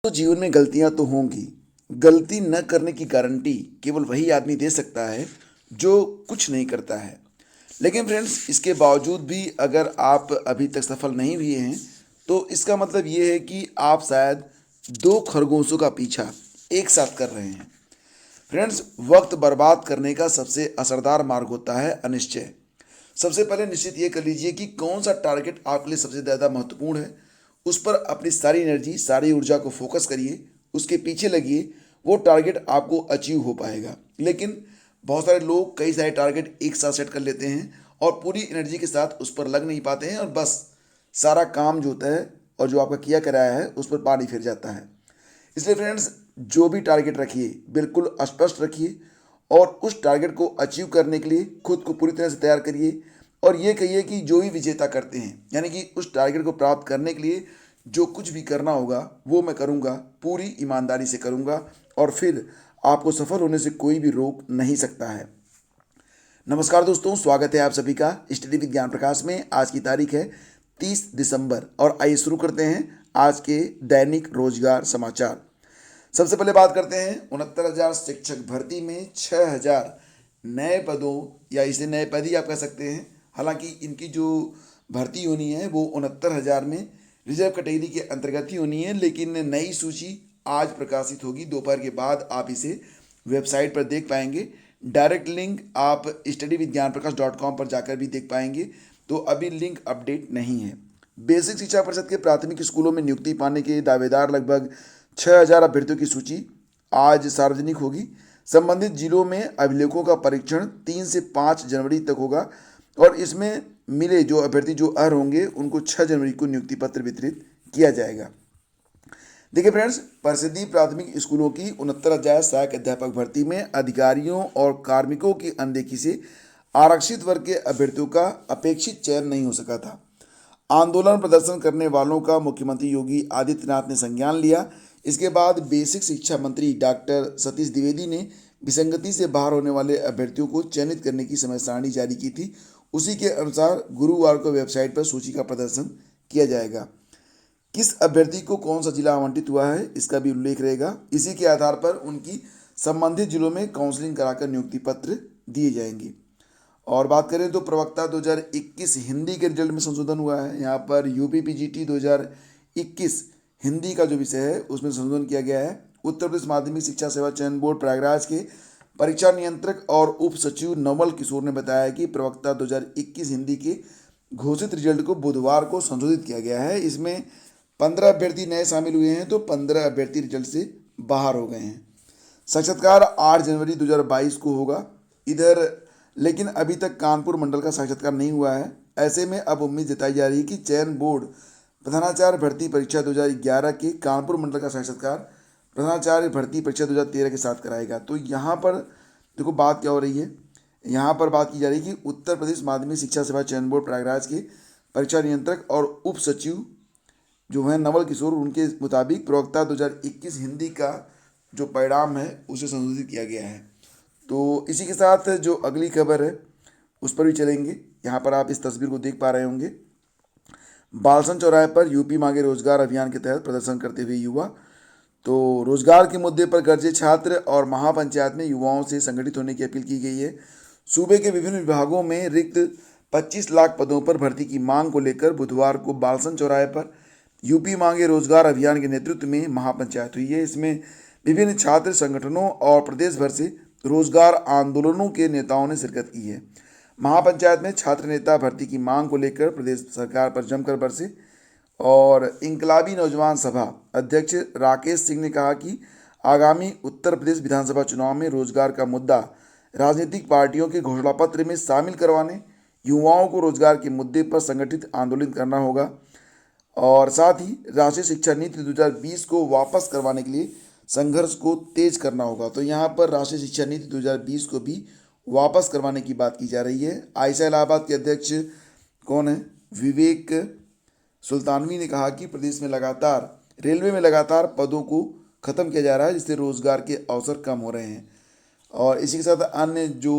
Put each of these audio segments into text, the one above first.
तो जीवन में गलतियां तो होंगी। गलती न करने की गारंटी केवल वही आदमी दे सकता है जो कुछ नहीं करता है। लेकिन फ्रेंड्स, इसके बावजूद भी अगर आप अभी तक सफल नहीं हुए हैं तो इसका मतलब ये है कि आप शायद दो खरगोशों का पीछा एक साथ कर रहे हैं। फ्रेंड्स, वक्त बर्बाद करने का सबसे असरदार मार्ग होता है अनिश्चय। सबसे पहले निश्चित ये कर लीजिए कि कौन सा टारगेट आपके लिए सबसे ज़्यादा महत्वपूर्ण है। उस पर अपनी सारी एनर्जी, सारी ऊर्जा को फोकस करिए, उसके पीछे लगिए। वो टारगेट आपको अचीव हो पाएगा। लेकिन बहुत सारे लोग कई सारे टारगेट एक साथ सेट कर लेते हैं और पूरी एनर्जी के साथ उस पर लग नहीं पाते हैं और बस सारा काम जो होता है और जो आपका किया कराया है उस पर पानी फिर जाता है। इसलिए फ्रेंड्स, जो भी टारगेट रखिए बिल्कुल स्पष्ट रखिए और उस टारगेट को अचीव करने के लिए खुद को पूरी तरह से तैयार करिए। और ये कहिए कि जो भी विजेता करते हैं, यानी कि उस टारगेट को प्राप्त करने के लिए जो कुछ भी करना होगा वो मैं करूँगा, पूरी ईमानदारी से करूँगा और फिर आपको सफल होने से कोई भी रोक नहीं सकता है। नमस्कार दोस्तों, स्वागत है आप सभी का स्टडी विद ज्ञान प्रकाश में। आज की तारीख है 30 दिसंबर और आइए शुरू करते हैं आज के दैनिक रोजगार समाचार। सबसे पहले बात करते हैं 69,000 शिक्षक भर्ती में 6,000 नए पदों, या इसे नए पद ही आप कह सकते हैं। हालांकि इनकी जो भर्ती होनी है वो 69,000 में रिजर्व कैटेगरी के अंतर्गत ही होनी है, लेकिन नई सूची आज प्रकाशित होगी। दोपहर के बाद आप इसे वेबसाइट पर देख पाएंगे। डायरेक्ट लिंक आप studyvidgyanprakash.com पर जाकर भी देख पाएंगे। तो अभी लिंक अपडेट नहीं है। बेसिक शिक्षा परिषद के प्राथमिक स्कूलों में नियुक्ति पाने के दावेदार लगभग 6,000 अभ्यर्थियों की सूची आज सार्वजनिक होगी। संबंधित जिलों में अभिलेखों का परीक्षण 3 से 5 जनवरी तक होगा और इसमें मिले जो अभ्यर्थी जो अर्ह होंगे उनको 6 जनवरी को नियुक्ति पत्र वितरित किया जाएगा। देखिए फ्रेंड्स, परिषदीय प्राथमिक स्कूलों की 69,000 सहायक अध्यापक भर्ती में अधिकारियों और कार्मिकों की अनदेखी से आरक्षित वर्ग के अभ्यर्थियों का अपेक्षित चयन नहीं हो सका था। आंदोलन प्रदर्शन करने वालों का मुख्यमंत्री योगी आदित्यनाथ ने संज्ञान लिया। इसके बाद बेसिक शिक्षा मंत्री डॉक्टर सतीश द्विवेदी ने विसंगति से बाहर होने वाले अभ्यर्थियों को चयनित करने की समय सारणी जारी की थी। उसी के अनुसार गुरुवार को वेबसाइट पर सूची का प्रदर्शन किया जाएगा। किस अभ्यर्थी को कौन सा जिला आवंटित हुआ है इसका भी उल्लेख रहेगा। इसी के आधार पर उनकी संबंधित जिलों में काउंसलिंग कराकर नियुक्ति पत्र दिए जाएंगे। और बात करें तो प्रवक्ता 2021 हिंदी के रिजल्ट में संशोधन हुआ है। यहाँ पर यूपीपीजीटी 2021 हिंदी का जो विषय है उसमें संशोधन किया गया है। उत्तर प्रदेश माध्यमिक शिक्षा सेवा चयन बोर्ड प्रयागराज के परीक्षा नियंत्रक और उप सचिव नवल किशोर ने बताया कि प्रवक्ता 2021 हिंदी के घोषित रिजल्ट को बुधवार को संशोधित किया गया है। इसमें 15 अभ्यर्थी नए शामिल हुए हैं तो 15 अभ्यर्थी रिजल्ट से बाहर हो गए हैं। साक्षात्कार 8 जनवरी 2022 को होगा। इधर लेकिन अभी तक कानपुर मंडल का साक्षात्कार नहीं हुआ है। ऐसे में अब उम्मीद जताई जा रही है कि चयन बोर्ड प्रधानाचार्य भर्ती परीक्षा 2011 के कानपुर मंडल का साक्षात्कार प्रधानाचार्य भर्ती परीक्षा 2013 के साथ कराएगा। तो यहाँ पर देखो बात क्या हो रही है। यहाँ पर बात की जा रही है कि उत्तर प्रदेश माध्यमिक शिक्षा सेवा चयन बोर्ड प्रयागराज के परीक्षा नियंत्रक और उप सचिव जो हैं नवल किशोर, उनके मुताबिक प्रवक्ता 2021 हिंदी का जो परिणाम है उसे संशोधित किया गया है। तो इसी के साथ जो अगली खबर है उस पर भी चलेंगे। यहाँ पर आप इस तस्वीर को देख पा रहे होंगे। बालसन चौराहे पर यूपी मांगे रोजगार अभियान के तहत प्रदर्शन करते हुए युवा। तो रोजगार के मुद्दे पर गरजे छात्र और महापंचायत में युवाओं से संगठित होने की अपील की गई है। सूबे के विभिन्न विभागों में रिक्त 25 लाख पदों पर भर्ती की मांग को लेकर बुधवार को बालसन चौराहे पर यूपी मांगे रोजगार अभियान के नेतृत्व में महापंचायत हुई है। इसमें विभिन्न छात्र संगठनों और प्रदेश भर से रोजगार आंदोलनों के नेताओं ने शिरकत की है। महापंचायत में छात्र नेता भर्ती की मांग को लेकर प्रदेश सरकार पर जमकर बरसे और इंकलाबी नौजवान सभा अध्यक्ष राकेश सिंह ने कहा कि आगामी उत्तर प्रदेश विधानसभा चुनाव में रोजगार का मुद्दा राजनीतिक पार्टियों के घोषणा पत्र में शामिल करवाने, युवाओं को रोजगार के मुद्दे पर संगठित आंदोलन करना होगा और साथ ही राष्ट्रीय शिक्षा नीति 2020 को वापस करवाने के लिए संघर्ष को तेज करना होगा। तो यहाँ पर राष्ट्रीय शिक्षा नीति 2020 को भी वापस करवाने की बात की जा रही है। आयशा इलाहाबाद के अध्यक्ष कौन है, विवेक सुल्तानवी ने कहा कि प्रदेश में रेलवे में लगातार पदों को खत्म किया जा रहा है, जिससे रोजगार के अवसर कम हो रहे हैं। और इसी के साथ अन्य जो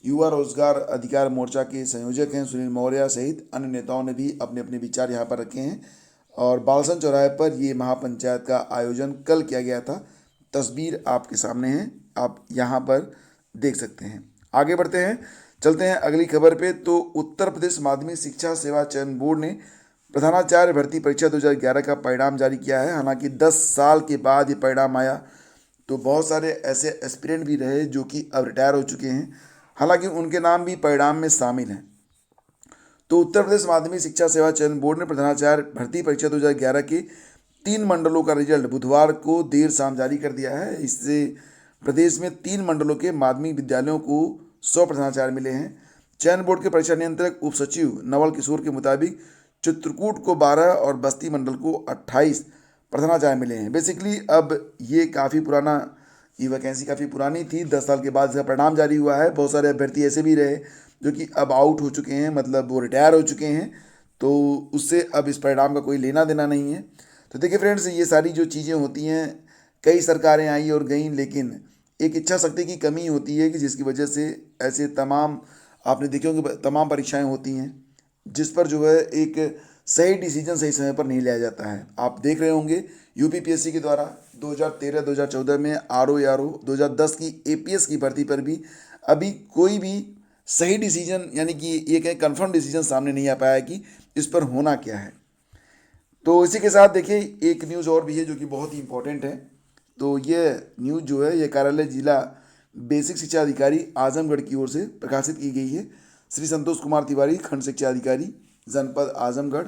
युवा रोजगार अधिकार मोर्चा के संयोजक हैं सुनील मौर्य सहित अन्य नेताओं ने भी अपने अपने विचार यहाँ पर रखे हैं और बालसन चौराहे पर ये महापंचायत का आयोजन कल किया गया था। तस्वीर आपके सामने है, आप यहाँ पर देख सकते हैं। आगे बढ़ते हैं, चलते हैं अगली खबर पे। तो उत्तर प्रदेश माध्यमिक शिक्षा सेवा चयन बोर्ड ने प्रधानाचार्य भर्ती परीक्षा 2011 का परिणाम जारी किया है। हालांकि 10 साल के बाद ये परिणाम आया, तो बहुत सारे ऐसे एस्पिरेंट भी रहे जो कि अब रिटायर हो चुके हैं, हालांकि उनके नाम भी परिणाम में शामिल हैं। तो उत्तर प्रदेश माध्यमिक शिक्षा सेवा चयन बोर्ड ने प्रधानाचार्य भर्ती परीक्षा 2011 के 3 मंडलों का रिजल्ट बुधवार को देर शाम जारी कर दिया है। इससे प्रदेश में 3 मंडलों के माध्यमिक विद्यालयों को 100 प्रधानाचार्य मिले हैं। चयन बोर्ड के परीक्षा नियंत्रक उप सचिव नवल किशोर के मुताबिक चित्रकूट को 12 और बस्ती मंडल को 28 प्रधानाचार्य मिले हैं। बेसिकली अब ये काफ़ी पुराना, ये वैकेंसी काफ़ी पुरानी थी, 10 साल के बाद इसका परिणाम जारी हुआ है। बहुत सारे अभ्यर्थी ऐसे भी रहे जो कि अब आउट हो चुके हैं, मतलब वो रिटायर हो चुके हैं, तो उससे अब इस परिणाम का कोई लेना देना नहीं है। तो देखिए फ्रेंड्स, ये सारी जो चीज़ें होती हैं, कई सरकारें आई और गईं, लेकिन एक इच्छा शक्ति की कमी होती है कि जिसकी वजह से ऐसे तमाम, आपने देखे होंगे, तमाम परीक्षाएं होती हैं जिस पर जो है एक सही डिसीजन सही समय पर नहीं लिया जाता है। आप देख रहे होंगे यूपीपीएससी के द्वारा 2013-2014 में आरओ 2010 की एपीएस की भर्ती पर भी अभी कोई भी सही डिसीजन, यानी कि ये कहें कंफर्म डिसीजन सामने नहीं आ पाया कि इस पर होना क्या है। तो इसी के साथ देखिए एक न्यूज़ और भी है जो कि बहुत ही इंपॉर्टेंट है। तो ये न्यूज़ जो है, ये कार्यालय जिला बेसिक शिक्षा अधिकारी आजमगढ़ की ओर से प्रकाशित की गई है। श्री संतोष कुमार तिवारी, खंड शिक्षा अधिकारी, जनपद आजमगढ़।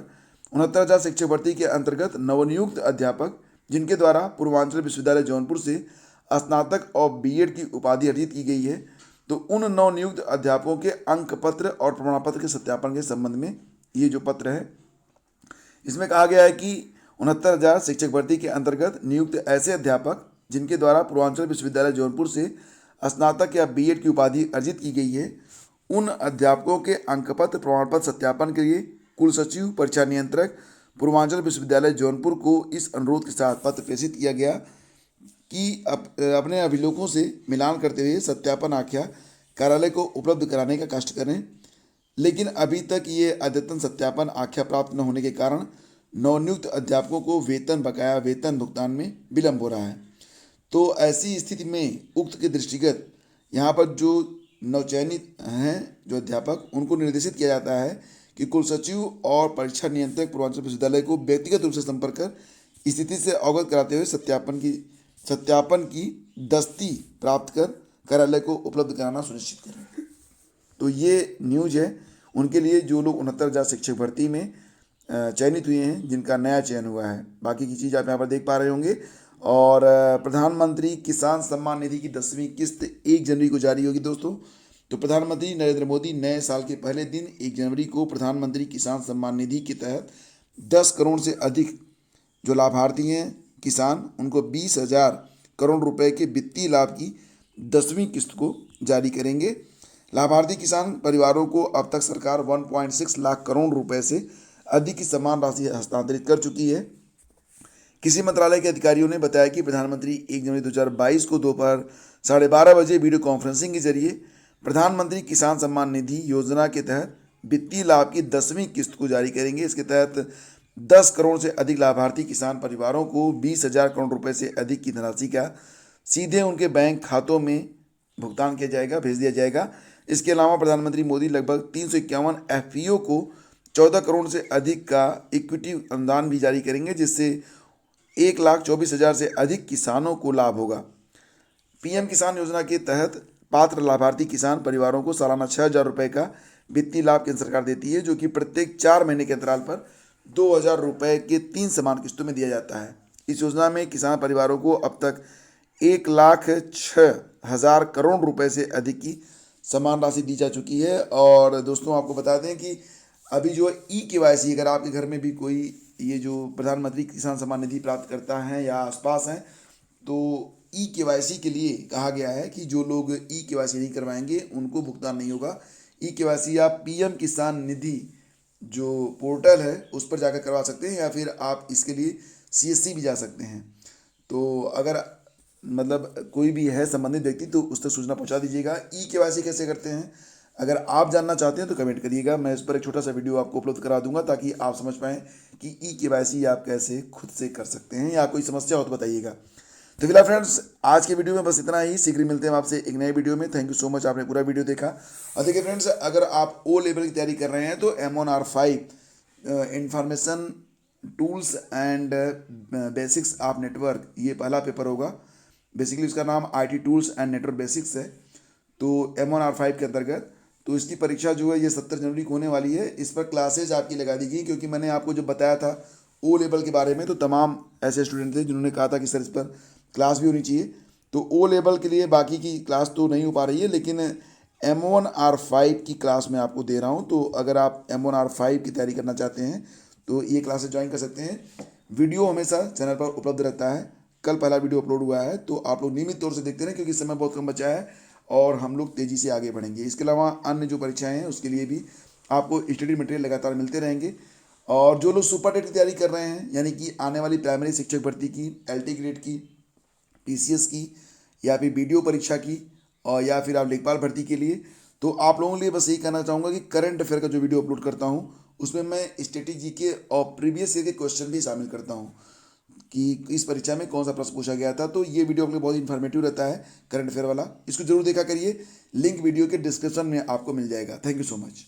69,000 शिक्षक भर्ती के अंतर्गत नवनियुक्त अध्यापक जिनके द्वारा पूर्वांचल विश्वविद्यालय जौनपुर से स्नातक और बीएड की उपाधि अर्जित की गई है, तो उन नवनियुक्त अध्यापकों के अंक पत्र और प्रमाण पत्र के सत्यापन के संबंध में ये जो पत्र है, इसमें कहा गया है कि 69,000 शिक्षक भर्ती के अंतर्गत नियुक्त ऐसे अध्यापक जिनके द्वारा पूर्वांचल विश्वविद्यालय जौनपुर से स्नातक या बीएड की उपाधि अर्जित की गई है, उन अध्यापकों के अंकपत्र प्रमाण पत्र सत्यापन के लिए कुल सचिव परीक्षा नियंत्रक पूर्वांचल विश्वविद्यालय जौनपुर को इस अनुरोध के साथ पत्र प्रेषित किया गया कि अपने अभिलेखों से मिलान करते हुए सत्यापन आख्या कार्यालय को उपलब्ध कराने का कष्ट करें। लेकिन अभी तक ये अद्यतन सत्यापन आख्या प्राप्त न होने के कारण नवनियुक्त अध्यापकों को वेतन बकाया वेतन भुगतान में विलम्ब हो रहा है। तो ऐसी स्थिति में उक्त के दृष्टिगत यहाँ पर जो नवचयनित हैं जो अध्यापक, उनको निर्देशित किया जाता है कि कुल सचिव और परीक्षा नियंत्रक पूर्वांचल विश्वविद्यालय को व्यक्तिगत रूप से संपर्क कर स्थिति से अवगत कराते हुए सत्यापन की दस्ती प्राप्त कर कार्यालय को उपलब्ध कराना सुनिश्चित करें। तो ये न्यूज है उनके लिए जो लोग 69,000 शिक्षक भर्ती में चयनित हुए हैं, जिनका नया चयन हुआ है। बाकी की चीज़ आप यहाँ पर देख पा रहे होंगे। और प्रधानमंत्री किसान सम्मान निधि की 10वीं किस्त 1 जनवरी को जारी होगी दोस्तों। तो प्रधानमंत्री नरेंद्र मोदी नए साल के पहले दिन 1 जनवरी को प्रधानमंत्री किसान सम्मान निधि के तहत 10 करोड़ से अधिक जो लाभार्थी हैं किसान, उनको 20,000 करोड़ रुपए के वित्तीय लाभ की 10वीं किस्त को जारी करेंगे। लाभार्थी किसान परिवारों को अब तक सरकार 1.6 लाख करोड़ रुपए से अधिक की समान राशि हस्तांतरित कर चुकी है। कृषि मंत्रालय के अधिकारियों ने बताया कि प्रधानमंत्री 1 जनवरी 2022 को दोपहर 12:30 बजे वीडियो कॉन्फ्रेंसिंग के जरिए प्रधानमंत्री किसान सम्मान निधि योजना के तहत वित्तीय लाभ की 10वीं किस्त को जारी करेंगे। इसके तहत 10 करोड़ से अधिक लाभार्थी किसान परिवारों को 20,000 करोड़ रुपए से अधिक की धनराशि का सीधे उनके बैंक खातों में भुगतान किया जाएगा, भेज दिया जाएगा। इसके अलावा प्रधानमंत्री मोदी लगभग 351 एफपीओ को 14 करोड़ से अधिक का इक्विटी अनुदान भी जारी करेंगे, जिससे 1,24,000 से अधिक किसानों को लाभ होगा। पीएम किसान योजना के तहत पात्र लाभार्थी किसान परिवारों को सालाना 6,000 रुपये का वित्तीय लाभ केंद्र सरकार देती है, जो कि प्रत्येक 4 महीने के अंतराल पर 2,000 रुपये के 3 समान किस्तों में दिया जाता है। इस योजना में किसान परिवारों को अब तक 1,06,000 करोड़ रुपए से अधिक की समान राशि दी जा चुकी है। और दोस्तों आपको बता दें कि अभी जो ई-केवाईसी, अगर आपके घर में भी कोई ये जो प्रधानमंत्री किसान सम्मान निधि प्राप्त करता है या आसपास हैं, तो ई-केवाईसी के लिए कहा गया है कि जो लोग ई-केवाईसी नहीं करवाएंगे उनको भुगतान नहीं होगा। ई-केवाईसी आप पीएम किसान निधि जो पोर्टल है उस पर जाकर करवा सकते हैं, या फिर आप इसके लिए सीएससी भी जा सकते हैं। तो अगर मतलब कोई भी है संबंधित व्यक्ति तो उस तक सूचना पहुंचा दीजिएगा। ई-केवाईसी कैसे करते हैं, अगर आप जानना चाहते हैं तो कमेंट करिएगा, मैं इस पर एक छोटा सा वीडियो आपको उपलब्ध करा दूंगा ताकि आप समझ पाएँ कि ई-केवाईसी आप कैसे खुद से कर सकते हैं, या कोई समस्या हो तो बताइएगा। तो फिलहाल फ्रेंड्स, आज के वीडियो में बस इतना ही। शीघ्र मिलते हैं आपसे एक नए वीडियो में। थैंक यू सो मच, आपने पूरा वीडियो देखा। और देखिए फ्रेंड्स, अगर आप ओ लेवल की तैयारी कर रहे हैं तो M1R5 information tools and basics of network, ये पहला पेपर होगा। बेसिकली उसका नाम IT tools and network basics है। तो M1R5 के अंतर्गत तो इसकी परीक्षा जो है ये 17 जनवरी को होने वाली है। इस पर क्लासेज आपकी लगा दी गई, क्योंकि मैंने आपको जब बताया था ओ लेवल के बारे में तो तमाम ऐसे स्टूडेंट थे जिन्होंने कहा था कि सर इस पर क्लास भी होनी चाहिए। तो ओ लेवल के लिए बाकी की क्लास तो नहीं हो पा रही है, लेकिन M1R5 की क्लास मैं आपको दे रहा हूँ। तो अगर आप M1R5 की तैयारी करना चाहते हैं तो ये क्लासेस ज्वाइन कर सकते हैं। वीडियो हमेशा चैनल पर उपलब्ध रहता है। कल पहला वीडियो अपलोड हुआ है, तो आप लोग नियमित तौर से देखते रहें, क्योंकि समय बहुत कम बचा है और हम लोग तेज़ी से आगे बढ़ेंगे। इसके अलावा अन्य जो परीक्षाएं हैं उसके लिए भी आपको स्टडी मटेरियल लगातार मिलते रहेंगे। और जो लोग सुपर टेट की तैयारी कर रहे हैं, यानी कि आने वाली प्राइमरी शिक्षक भर्ती की, LT ग्रेड की, PCS की, या फिर BDO परीक्षा की, और या फिर आप लेखपाल भर्ती के लिए, तो आप लोगों के लिए बस यही कहना चाहूँगा कि करंट अफेयर का जो वीडियो अपलोड करता हूँ उसमें मैं स्ट्रेटेजी के और प्रीवियस ईयर के क्वेश्चन भी शामिल करता हूँ कि इस परीक्षा में कौन सा प्रश्न पूछा गया था। तो ये वीडियो आपके लिए बहुत इन्फॉर्मेटिव रहता है, करंट अफेयर वाला। इसको जरूर देखा करिए, लिंक वीडियो के डिस्क्रिप्शन में आपको मिल जाएगा। Thank you so much.